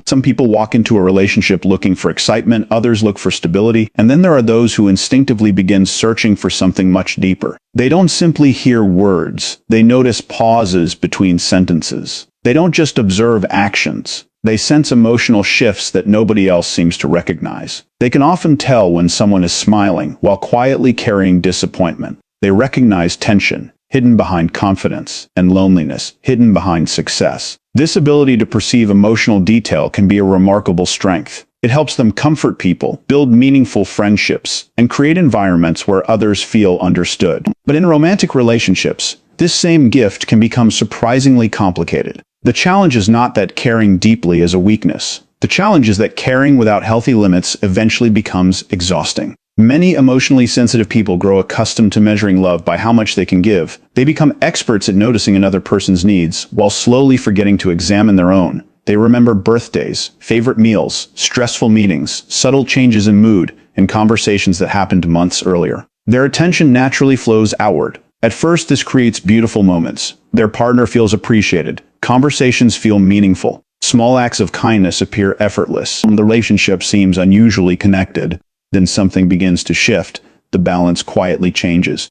Some people walk into a relationship looking for excitement, others look for stability, and then there are those who instinctively begin searching for something much deeper. They don't simply hear words, they notice pauses between sentences. They don't just observe actions. They sense emotional shifts that nobody else seems to recognize. They can often tell when someone is smiling while quietly carrying disappointment. They recognize tension, hidden behind confidence, and loneliness, hidden behind success. This ability to perceive emotional detail can be a remarkable strength. It helps them comfort people, build meaningful friendships, and create environments where others feel understood. But in romantic relationships, this same gift can become surprisingly complicated. The challenge is not that caring deeply is a weakness. The challenge is that caring without healthy limits eventually becomes exhausting. Many emotionally sensitive people grow accustomed to measuring love by how much they can give. They become experts at noticing another person's needs, while slowly forgetting to examine their own. They remember birthdays, favorite meals, stressful meetings, subtle changes in mood, and conversations that happened months earlier. Their attention naturally flows outward. At first, this creates beautiful moments. Their partner feels appreciated. Conversations feel meaningful. Small acts of kindness appear effortless. The relationship seems unusually connected. Then something begins to shift. The balance quietly changes.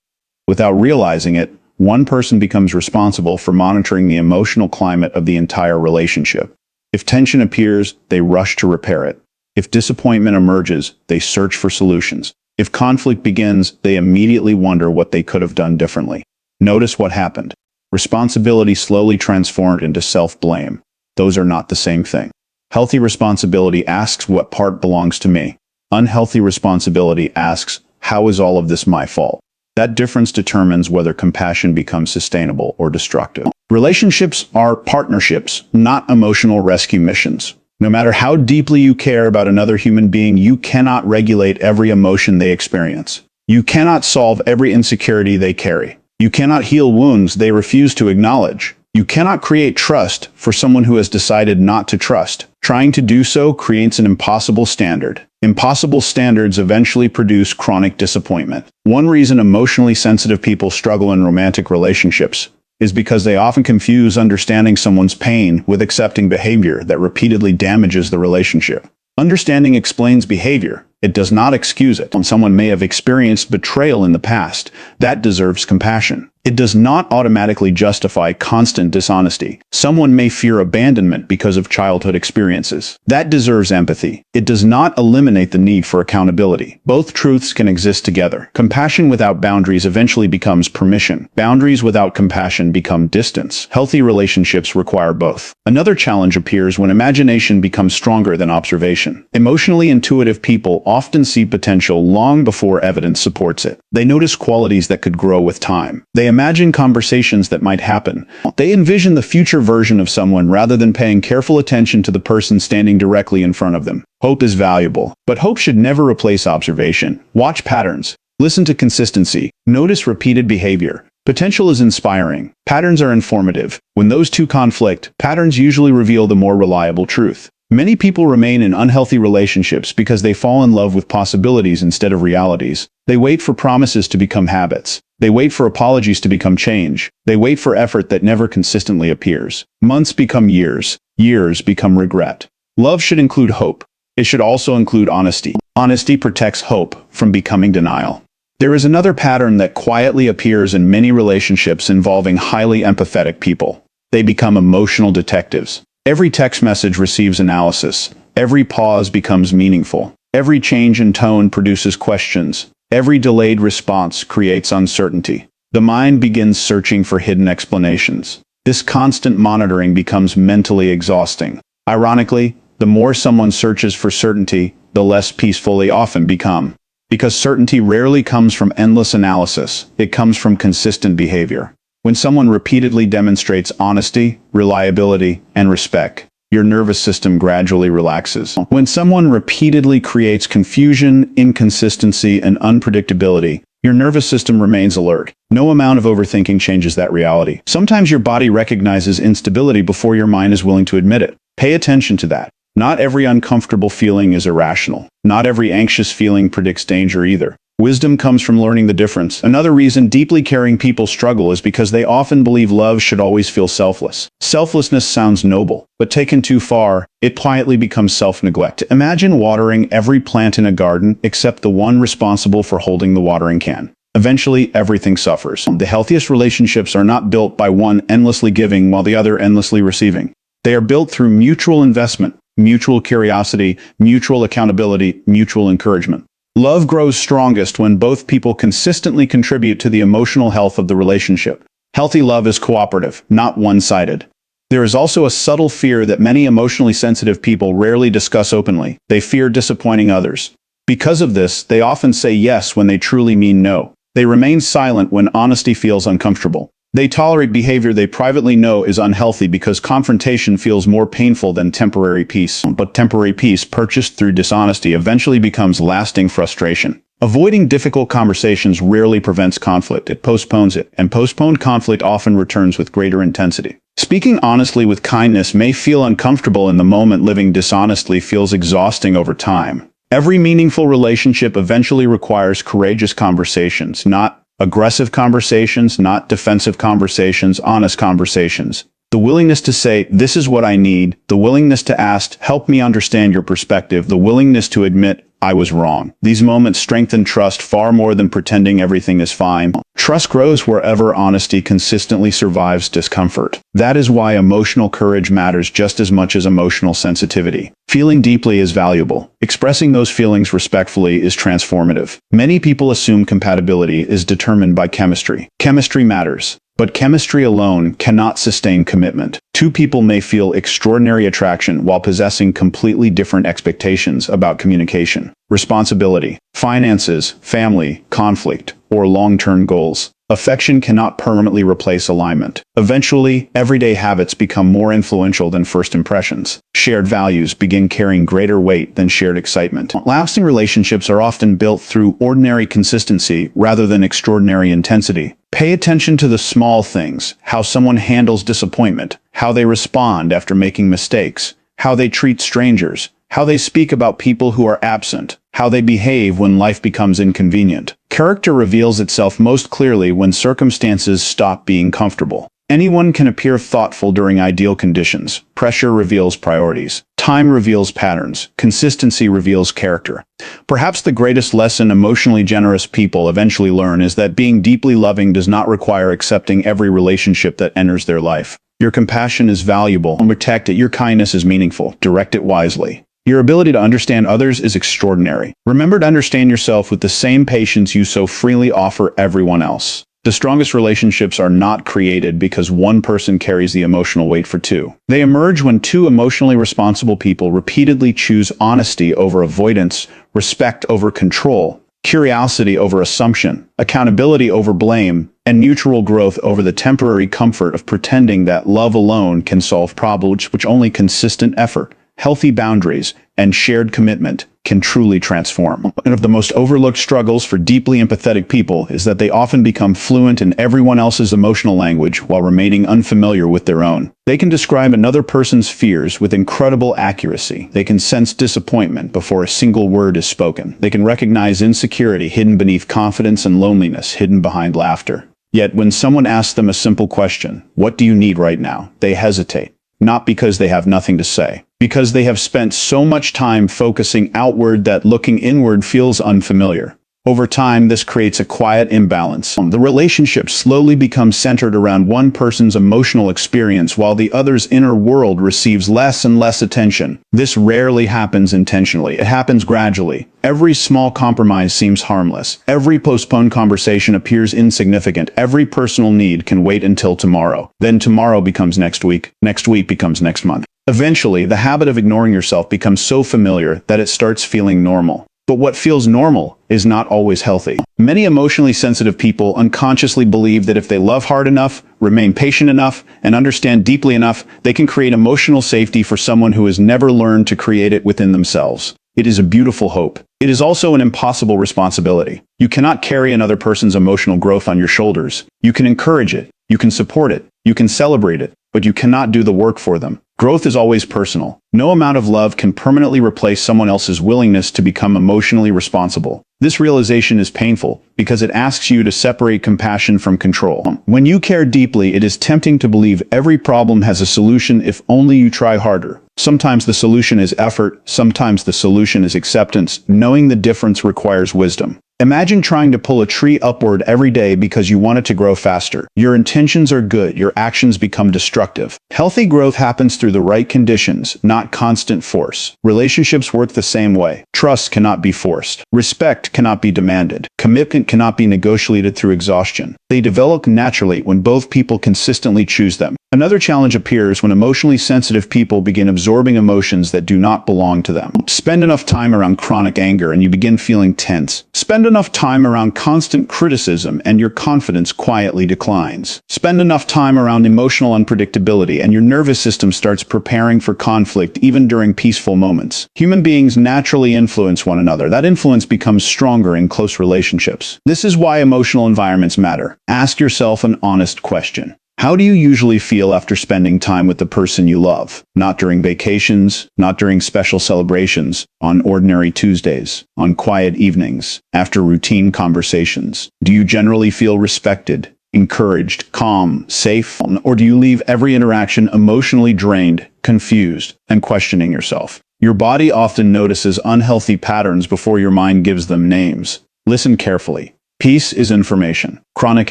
Without realizing it, one person becomes responsible for monitoring the emotional climate of the entire relationship. If tension appears, they rush to repair it. If disappointment emerges, they search for solutions. If conflict begins, they immediately wonder what they could have done differently. Notice what happened. Responsibility slowly transformed into self-blame. Those are not the same thing. Healthy responsibility asks what part belongs to me. Unhealthy responsibility asks, how is all of this my fault? That difference determines whether compassion becomes sustainable or destructive. Relationships are partnerships, not emotional rescue missions. No matter how deeply you care about another human being, you cannot regulate every emotion they experience. You cannot solve every insecurity they carry. You cannot heal wounds they refuse to acknowledge. You cannot create trust for someone who has decided not to trust. Trying to do so creates an impossible standard. Impossible standards eventually produce chronic disappointment. One reason emotionally sensitive people struggle in romantic relationships is because they often confuse understanding someone's pain with accepting behavior that repeatedly damages the relationship. Understanding explains behavior. It does not excuse it. When someone may have experienced betrayal in the past, that deserves compassion. It does not automatically justify constant dishonesty. Someone may fear abandonment because of childhood experiences. That deserves empathy. It does not eliminate the need for accountability. Both truths can exist together. Compassion without boundaries eventually becomes permission. Boundaries without compassion become distance. Healthy relationships require both. Another challenge appears when imagination becomes stronger than observation. Emotionally intuitive people often see potential long before evidence supports it. They notice qualities that could grow with time. They imagine conversations that might happen. They envision the future version of someone rather than paying careful attention to the person standing directly in front of them. Hope is valuable, but hope should never replace observation. Watch patterns. Listen to consistency. Notice repeated behavior. Potential is inspiring. Patterns are informative. When those two conflict, patterns usually reveal the more reliable truth. Many people remain in unhealthy relationships because they fall in love with possibilities instead of realities. They wait for promises to become habits. They wait for apologies to become change. They wait for effort that never consistently appears. Months become years. Years become regret. Love should include hope. It should also include honesty. Honesty protects hope from becoming denial. There is another pattern that quietly appears in many relationships involving highly empathetic people. They become emotional detectives. Every text message receives analysis. Every pause becomes meaningful. Every change in tone produces questions. Every delayed response creates uncertainty. The mind begins searching for hidden explanations. This constant monitoring becomes mentally exhausting. Ironically, the more someone searches for certainty, the less peaceful they often become. Because certainty rarely comes from endless analysis, it comes from consistent behavior. When someone repeatedly demonstrates honesty, reliability, and respect, your nervous system gradually relaxes. When someone repeatedly creates confusion, inconsistency, and unpredictability, your nervous system remains alert. No amount of overthinking changes that reality. Sometimes your body recognizes instability before your mind is willing to admit it. Pay attention to that. Not every uncomfortable feeling is irrational. Not every anxious feeling predicts danger either. Wisdom comes from learning the difference. Another reason deeply caring people struggle is because they often believe love should always feel selfless. Selflessness sounds noble, but taken too far, it quietly becomes self-neglect. Imagine watering every plant in a garden except the one responsible for holding the watering can. Eventually, everything suffers. The healthiest relationships are not built by one endlessly giving while the other endlessly receiving. They are built through mutual investment, mutual curiosity, mutual accountability, mutual encouragement. Love grows strongest when both people consistently contribute to the emotional health of the relationship. Healthy love is cooperative, not one-sided. There is also a subtle fear that many emotionally sensitive people rarely discuss openly. They fear disappointing others. Because of this, they often say yes when they truly mean no. They remain silent when honesty feels uncomfortable. They tolerate behavior they privately know is unhealthy because confrontation feels more painful than temporary peace. But temporary peace purchased through dishonesty eventually becomes lasting frustration. Avoiding difficult conversations rarely prevents conflict, it postpones it, and postponed conflict often returns with greater intensity. Speaking honestly with kindness may feel uncomfortable in the moment. Living dishonestly feels exhausting over time. Every meaningful relationship eventually requires courageous conversations, not aggressive conversations, not defensive conversations, honest conversations. The willingness to say, this is what I need, the willingness to ask, help me understand your perspective, the willingness to admit, I was wrong. These moments strengthen trust far more than pretending everything is fine. Trust grows wherever honesty consistently survives discomfort. That is why emotional courage matters just as much as emotional sensitivity. Feeling deeply is valuable. Expressing those feelings respectfully is transformative. Many people assume compatibility is determined by chemistry. Chemistry matters, but chemistry alone cannot sustain commitment. Two people may feel extraordinary attraction while possessing completely different expectations about communication, responsibility, finances, family, conflict, or long-term goals. Affection cannot permanently replace alignment. Eventually, everyday habits become more influential than first impressions. Shared values begin carrying greater weight than shared excitement. Lasting relationships are often built through ordinary consistency rather than extraordinary intensity. Pay attention to the small things, how someone handles disappointment, how they respond after making mistakes, how they treat strangers, how they speak about people who are absent, how they behave when life becomes inconvenient. Character reveals itself most clearly when circumstances stop being comfortable. Anyone can appear thoughtful during ideal conditions. Pressure reveals priorities. Time reveals patterns. Consistency reveals character. Perhaps the greatest lesson emotionally generous people eventually learn is that being deeply loving does not require accepting every relationship that enters their life. Your compassion is valuable. Protect it. Your kindness is meaningful. Direct it wisely. Your ability to understand others is extraordinary. Remember to understand yourself with the same patience you so freely offer everyone else. The strongest relationships are not created because one person carries the emotional weight for two. They emerge when two emotionally responsible people repeatedly choose honesty over avoidance, respect over control, curiosity over assumption, accountability over blame, and mutual growth over the temporary comfort of pretending that love alone can solve problems which only consistent effort, healthy boundaries, and shared commitment can truly transform. One of the most overlooked struggles for deeply empathetic people is that they often become fluent in everyone else's emotional language while remaining unfamiliar with their own. They can describe another person's fears with incredible accuracy. They can sense disappointment before a single word is spoken. They can recognize insecurity hidden beneath confidence and loneliness hidden behind laughter. Yet when someone asks them a simple question, "What do you need right now?" they hesitate. Not because they have nothing to say, because they have spent so much time focusing outward that looking inward feels unfamiliar. Over time, this creates a quiet imbalance. The relationship slowly becomes centered around one person's emotional experience while the other's inner world receives less and less attention. This rarely happens intentionally. It happens gradually. Every small compromise seems harmless. Every postponed conversation appears insignificant. Every personal need can wait until tomorrow. Then tomorrow becomes next week. Next week becomes next month. Eventually, the habit of ignoring yourself becomes so familiar that it starts feeling normal. But what feels normal is not always healthy. Many emotionally sensitive people unconsciously believe that if they love hard enough, remain patient enough, and understand deeply enough, they can create emotional safety for someone who has never learned to create it within themselves. It is a beautiful hope. It is also an impossible responsibility. You cannot carry another person's emotional growth on your shoulders. You can encourage it. You can support it. You can celebrate it. But you cannot do the work for them. Growth is always personal. No amount of love can permanently replace someone else's willingness to become emotionally responsible. This realization is painful because it asks you to separate compassion from control. When you care deeply, it is tempting to believe every problem has a solution if only you try harder. Sometimes the solution is effort, sometimes the solution is acceptance. Knowing the difference requires wisdom. Imagine trying to pull a tree upward every day because you want it to grow faster. Your intentions are good, your actions become destructive. Healthy growth happens through the right conditions, not constant force. Relationships work the same way. Trust cannot be forced. Respect cannot be demanded. Commitment cannot be negotiated through exhaustion. They develop naturally when both people consistently choose them. Another challenge appears when emotionally sensitive people begin absorbing emotions that do not belong to them. Spend enough time around chronic anger and you begin feeling tense. Spend enough time around constant criticism and your confidence quietly declines. Spend enough time around emotional unpredictability and your nervous system starts preparing for conflict even during peaceful moments. Human beings naturally influence one another. That influence becomes stronger in close relationships. This is why emotional environments matter. Ask yourself an honest question. How do you usually feel after spending time with the person you love? Not during vacations, not during special celebrations, on ordinary Tuesdays, on quiet evenings, after routine conversations. Do you generally feel respected, encouraged, calm, safe, or do you leave every interaction emotionally drained, confused, and questioning yourself? Your body often notices unhealthy patterns before your mind gives them names. Listen carefully. Peace is information. Chronic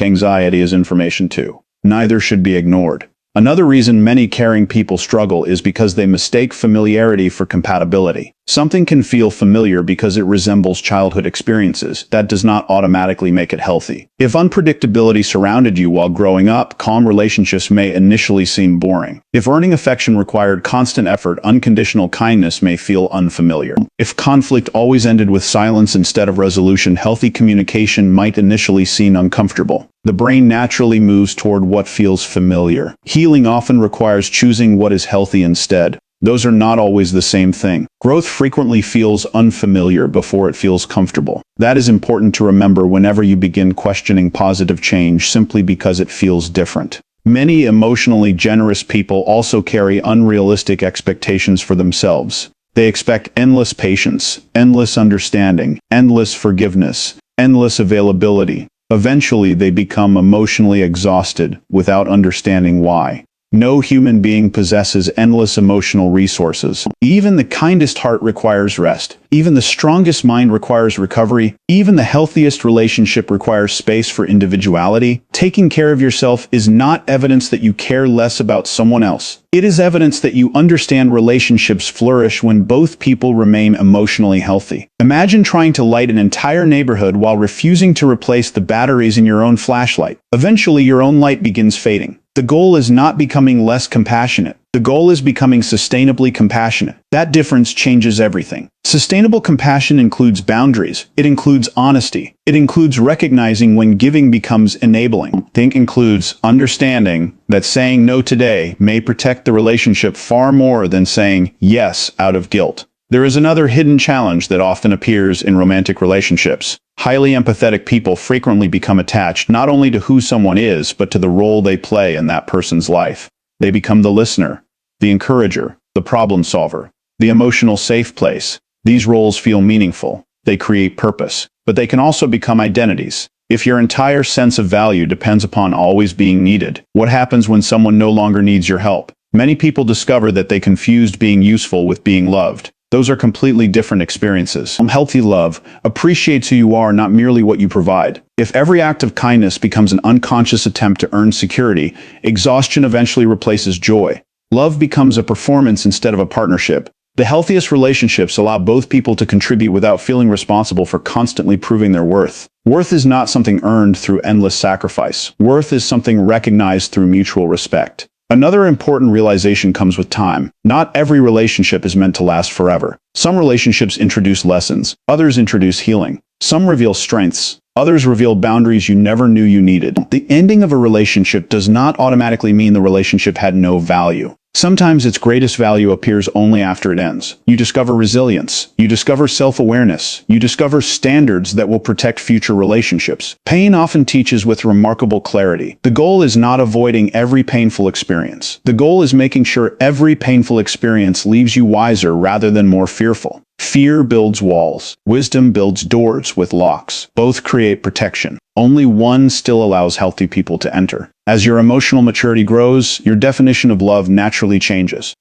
anxiety is information too. Neither should be ignored. Another reason many caring people struggle is because they mistake familiarity for compatibility. Something can feel familiar because it resembles childhood experiences. That does not automatically make it healthy. If unpredictability surrounded you while growing up, calm relationships may initially seem boring. If earning affection required constant effort, unconditional kindness may feel unfamiliar. If conflict always ended with silence instead of resolution, healthy communication might initially seem uncomfortable. The brain naturally moves toward what feels familiar. Healing often requires choosing what is healthy instead. Those are not always the same thing. Growth frequently feels unfamiliar before it feels comfortable. That is important to remember whenever you begin questioning positive change simply because it feels different. Many emotionally generous people also carry unrealistic expectations for themselves. They expect endless patience, endless understanding, endless forgiveness, endless availability. Eventually, they become emotionally exhausted without understanding why. No human being possesses endless emotional resources. Even the kindest heart requires rest. Even the strongest mind requires recovery. Even the healthiest relationship requires space for individuality. Taking care of yourself is not evidence that you care less about someone else. It is evidence that you understand relationships flourish when both people remain emotionally healthy. Imagine trying to light an entire neighborhood while refusing to replace the batteries in your own flashlight. Eventually, your own light begins fading. The goal is not becoming less compassionate. The goal is becoming sustainably compassionate. That difference changes everything. Sustainable compassion includes boundaries. It includes honesty. It includes recognizing when giving becomes enabling. It includes understanding that saying no today may protect the relationship far more than saying yes out of guilt. There is another hidden challenge that often appears in romantic relationships. Highly empathetic people frequently become attached not only to who someone is, but to the role they play in that person's life. They become the listener, the encourager, the problem solver, the emotional safe place. These roles feel meaningful. They create purpose, but they can also become identities. If your entire sense of value depends upon always being needed, what happens when someone no longer needs your help? Many people discover that they confused being useful with being loved. Those are completely different experiences. Healthy love appreciates who you are, not merely what you provide. If every act of kindness becomes an unconscious attempt to earn security, exhaustion eventually replaces joy. Love becomes a performance instead of a partnership. The healthiest relationships allow both people to contribute without feeling responsible for constantly proving their worth. Worth is not something earned through endless sacrifice. Worth is something recognized through mutual respect. Another important realization comes with time. Not every relationship is meant to last forever. Some relationships introduce lessons, others introduce healing. Some reveal strengths, others reveal boundaries you never knew you needed. The ending of a relationship does not automatically mean the relationship had no value. Sometimes its greatest value appears only after it ends. You discover resilience. You discover self-awareness. You discover standards that will protect future relationships. Pain often teaches with remarkable clarity. The goal is not avoiding every painful experience. The goal is making sure every painful experience leaves you wiser rather than more fearful. Fear builds walls. Wisdom builds doors with locks. Both create protection. Only one still allows healthy people to enter. As your emotional maturity grows, your definition of love naturally changes.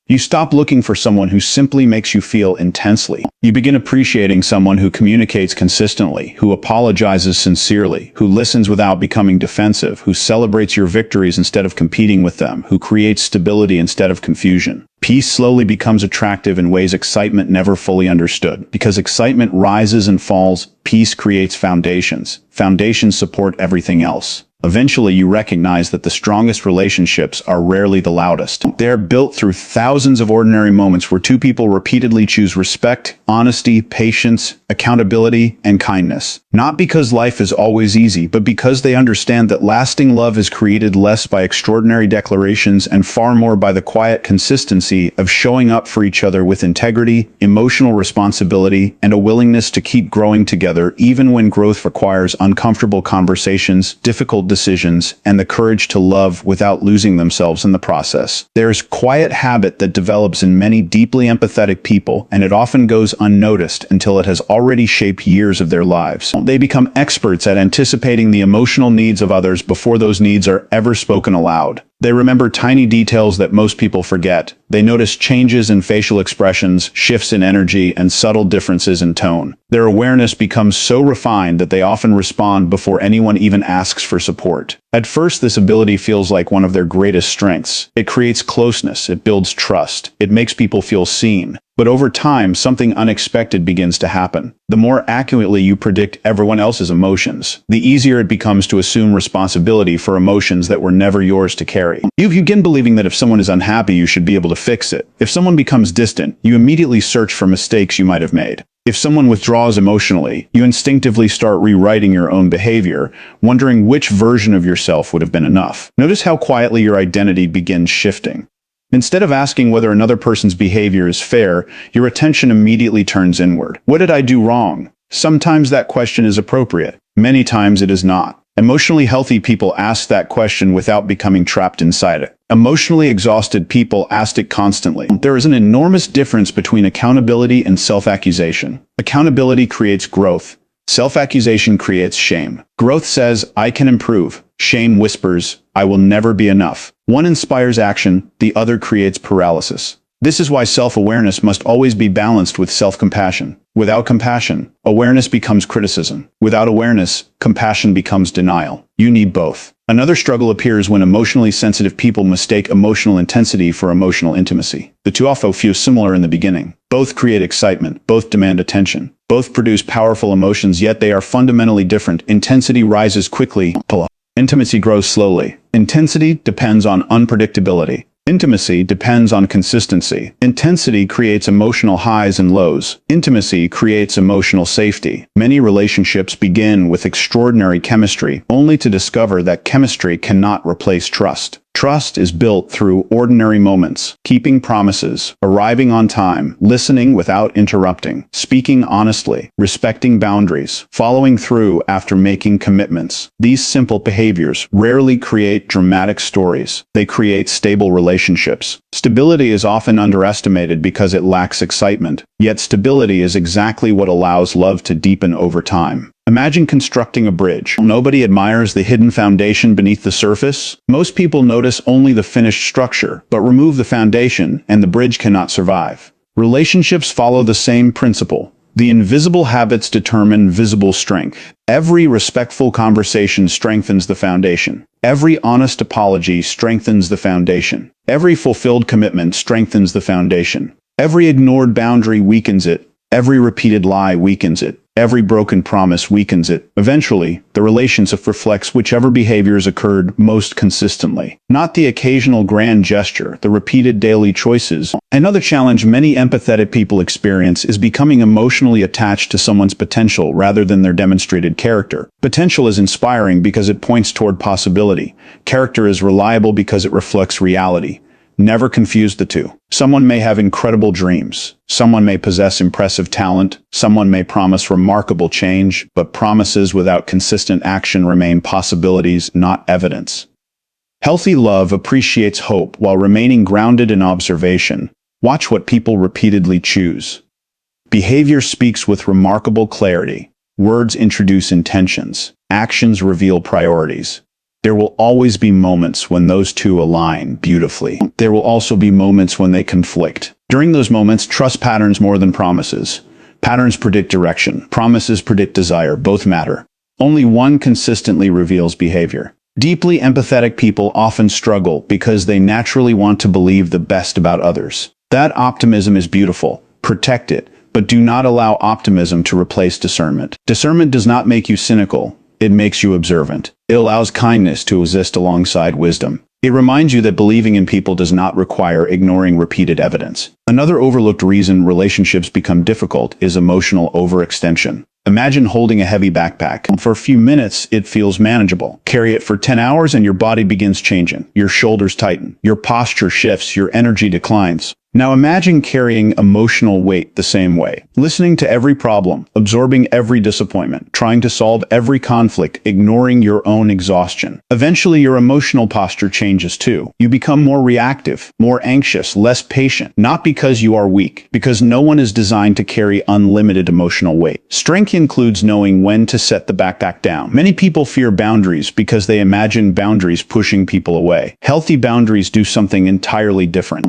You stop looking for someone who simply makes you feel intensely. You begin appreciating someone who communicates consistently, who apologizes sincerely, who listens without becoming defensive, who celebrates your victories instead of competing with them, who creates stability instead of confusion. Peace slowly becomes attractive in ways excitement never fully understood. Because excitement rises and falls, peace creates foundations. Foundations support everything else. Eventually, you recognize that the strongest relationships are rarely the loudest. They are built through thousands of ordinary moments where two people repeatedly choose respect, honesty, patience, accountability, and kindness. Not because life is always easy, but because they understand that lasting love is created less by extraordinary declarations and far more by the quiet consistency of showing up for each other with integrity, emotional responsibility, and a willingness to keep growing together even when growth requires uncomfortable conversations, difficult decisions, and the courage to love without losing themselves in the process. There's quiet habit that develops in many deeply empathetic people, and it often goes unnoticed until it has already shaped years of their lives. They become experts at anticipating the emotional needs of others before those needs are ever spoken aloud. They remember tiny details that most people forget. They notice changes in facial expressions, shifts in energy, and subtle differences in tone. Their awareness becomes so refined that they often respond before anyone even asks for support. At first, this ability feels like one of their greatest strengths. It creates closeness, it builds trust, it makes people feel seen. But over time, something unexpected begins to happen. The more accurately you predict everyone else's emotions, the easier it becomes to assume responsibility for emotions that were never yours to carry. You begin believing that if someone is unhappy, you should be able to fix it. If someone becomes distant, you immediately search for mistakes you might have made. If someone withdraws emotionally, you instinctively start rewriting your own behavior, wondering which version of yourself would have been enough. Notice how quietly your identity begins shifting. Instead of asking whether another person's behavior is fair, your attention immediately turns inward. What did I do wrong? Sometimes that question is appropriate. Many times it is not. Emotionally healthy people ask that question without becoming trapped inside it. Emotionally exhausted people ask it constantly. There is an enormous difference between accountability and self-accusation. Accountability creates growth. Self-accusation creates shame. Growth says, I can improve. Shame whispers, I will never be enough. One inspires action, the other creates paralysis. This is why self-awareness must always be balanced with self-compassion. Without compassion, awareness becomes criticism. Without awareness, compassion becomes denial. You need both. Another struggle appears when emotionally sensitive people mistake emotional intensity for emotional intimacy. The two often feel similar in the beginning. Both create excitement, both demand attention. Both produce powerful emotions, yet they are fundamentally different. Intensity rises quickly. Intimacy grows slowly. Intensity depends on unpredictability. Intimacy depends on consistency. Intensity creates emotional highs and lows. Intimacy creates emotional safety. Many relationships begin with extraordinary chemistry, only to discover that chemistry cannot replace trust. Trust is built through ordinary moments, keeping promises, arriving on time, listening without interrupting, speaking honestly, respecting boundaries, following through after making commitments. These simple behaviors rarely create dramatic stories. They create stable relationships. Stability is often underestimated because it lacks excitement, yet stability is exactly what allows love to deepen over time. Imagine constructing a bridge. Nobody admires the hidden foundation beneath the surface. Most people notice only the finished structure, but remove the foundation and the bridge cannot survive. Relationships follow the same principle. The invisible habits determine visible strength. Every respectful conversation strengthens the foundation. Every honest apology strengthens the foundation. Every fulfilled commitment strengthens the foundation. Every ignored boundary weakens it. Every repeated lie weakens it. Every broken promise weakens it. Eventually, the relationship reflects whichever behaviors occurred most consistently. Not the occasional grand gesture, the repeated daily choices. Another challenge many empathetic people experience is becoming emotionally attached to someone's potential rather than their demonstrated character. Potential is inspiring because it points toward possibility. Character is reliable because it reflects reality. Never confuse the two. Someone may have incredible dreams. Someone may possess impressive talent. Someone may promise remarkable change, but promises without consistent action remain possibilities, not evidence. Healthy love appreciates hope while remaining grounded in observation. Watch what people repeatedly choose. Behavior speaks with remarkable clarity. Words introduce intentions. Actions reveal priorities. There will always be moments when those two align beautifully. There will also be moments when they conflict. During those moments, trust patterns more than promises. Patterns predict direction. Promises predict desire. Both matter. Only one consistently reveals behavior. Deeply empathetic people often struggle because they naturally want to believe the best about others. That optimism is beautiful. Protect it, but do not allow optimism to replace discernment. Discernment does not make you cynical. It makes you observant. It allows kindness to exist alongside wisdom. It reminds you that believing in people does not require ignoring repeated evidence. Another overlooked reason relationships become difficult is emotional overextension. Imagine holding a heavy backpack. For a few minutes, it feels manageable. Carry it for 10 hours and your body begins changing. Your shoulders tighten. Your posture shifts. Your energy declines. Now imagine carrying emotional weight the same way. Listening to every problem, absorbing every disappointment, trying to solve every conflict, ignoring your own exhaustion. Eventually, your emotional posture changes too. You become more reactive, more anxious, less patient. Not because you are weak, because no one is designed to carry unlimited emotional weight. Strength includes knowing when to set the backpack down. Many people fear boundaries because they imagine boundaries pushing people away. Healthy boundaries do something entirely different.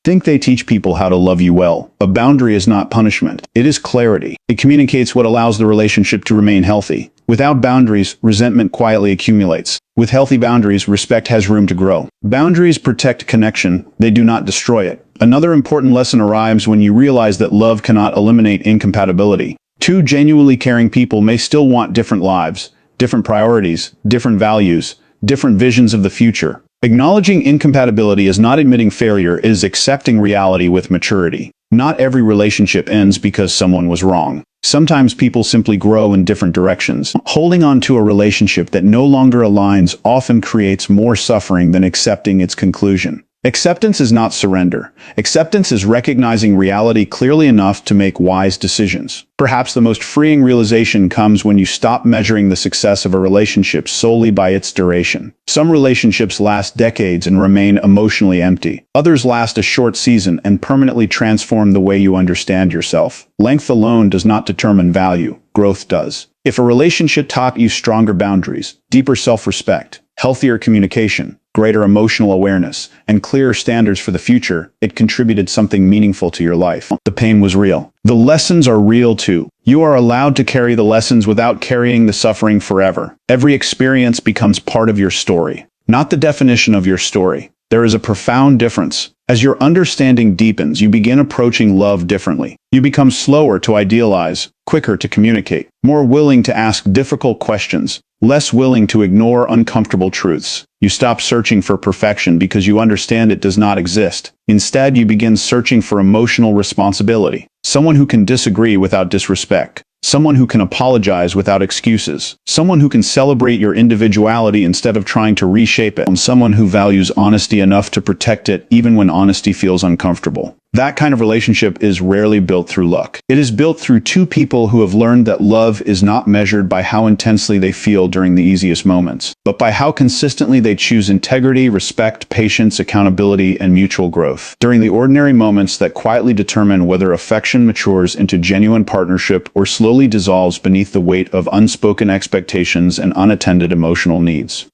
Think they teach people how to love you well. A boundary is not punishment. It is clarity. It communicates what allows the relationship to remain healthy. Without boundaries, resentment quietly accumulates. With healthy boundaries, respect has room to grow. Boundaries protect connection. They do not destroy it. Another important lesson arrives when you realize that love cannot eliminate incompatibility. Two genuinely caring people may still want different lives, different priorities, different values, different visions of the future. Acknowledging incompatibility is not admitting failure, it is accepting reality with maturity. Not every relationship ends because someone was wrong. Sometimes people simply grow in different directions. Holding on to a relationship that no longer aligns often creates more suffering than accepting its conclusion. Acceptance is not surrender. Acceptance is recognizing reality clearly enough to make wise decisions. Perhaps the most freeing realization comes when you stop measuring the success of a relationship solely by its duration. Some relationships last decades and remain emotionally empty. Others last a short season and permanently transform the way you understand yourself. Length alone does not determine value. Growth does. If a relationship taught you stronger boundaries, deeper self-respect, healthier communication, greater emotional awareness, and clearer standards for the future, it contributed something meaningful to your life. The pain was real. The lessons are real too. You are allowed to carry the lessons without carrying the suffering forever. Every experience becomes part of your story, not the definition of your story. There is a profound difference. As your understanding deepens, you begin approaching love differently. You become slower to idealize, quicker to communicate, more willing to ask difficult questions, less willing to ignore uncomfortable truths. You stop searching for perfection because you understand it does not exist. Instead, you begin searching for emotional responsibility. Someone who can disagree without disrespect. Someone who can apologize without excuses. Someone who can celebrate your individuality instead of trying to reshape it. And someone who values honesty enough to protect it even when honesty feels uncomfortable. That kind of relationship is rarely built through luck. It is built through two people who have learned that love is not measured by how intensely they feel during the easiest moments, but by how consistently they choose integrity, respect, patience, accountability, and mutual growth. During the ordinary moments that quietly determine whether affection matures into genuine partnership or slowly dissolves beneath the weight of unspoken expectations and unattended emotional needs.